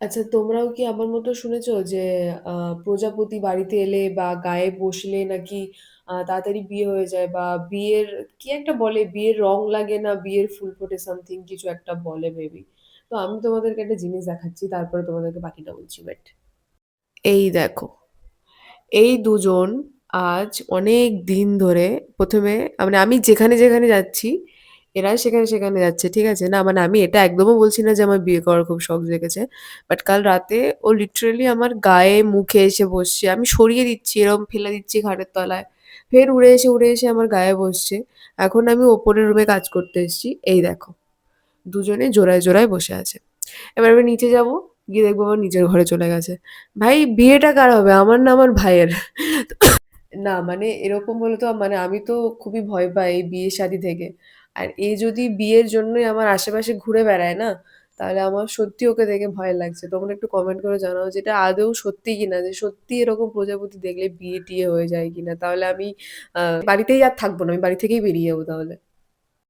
আচ্ছা, তোমরাও কি আমার মতো শুনেছো যে প্রজাপতি বাড়িতে এলে বা গায়ে বসলে নাকি তাড়াতাড়ি বিয়ে হয়ে যায়, বা বিয়ের কি একটা বলে, বিয়ের রং লাগে না, বিয়ের ফুল ফোটে, সামথিং কিছু একটা বলে মেবি। তো আমি তোমাদেরকে একটা জিনিস দেখাচ্ছি, তারপরে তোমাদেরকে বাকিটা বলছি। বাট এই দেখো, এই দুজন আজ অনেক দিন ধরে, প্রথমে মানে আমি যেখানে যেখানে যাচ্ছি এরা সেখানে সেখানে যাচ্ছে, ঠিক আছে? না মানে আমি এটা একদমও বলছি না যে আমার বিয়ে করার খুব শখ জেগেছে, বাট কাল রাতে ও লিটারেলি আমার গায়ে মুখে এসে বসছে, আমি সরিয়ে দিচ্ছি, এরকম ফেলে দিচ্ছি খাটের তলায়, ফের উড়ে এসে আমার গায়ে বসছে। এখন আমি ওপরের রুমে কাজ করতে এসেছি, এই দেখো দুজনে জোড়ায় জোড়ায় বসে আছে। এবার আমি নিচে যাব, গিয়ে দেখবো আমার নিজের ঘরে চলে গেছে। ভাই বিয়েটা কার হবে, আমার না আমার ভাইয়ের? না মানে এরকম হলে তো মানে আমি তো খুবই ভয় পাই এই বিয়ে শাদী থেকে। আর এ যদি বিয়ের জন্যই আমার আশেপাশে ঘুরে বেড়ায় না, তাহলে আমার সত্যি ওকে দেখে ভয় লাগছে। তোমরা একটু কমেন্ট করে জানাও যেটা আদৌ সত্যি কিনা, যে সত্যি এরকম প্রজাপতি দেখলে বিয়ে টিয়ে হয়ে যায় কিনা। তাহলে আমি বাড়িতেই আর থাকবো না, আমি বাড়ি থেকেই বেরিয়ে যাবো তাহলে।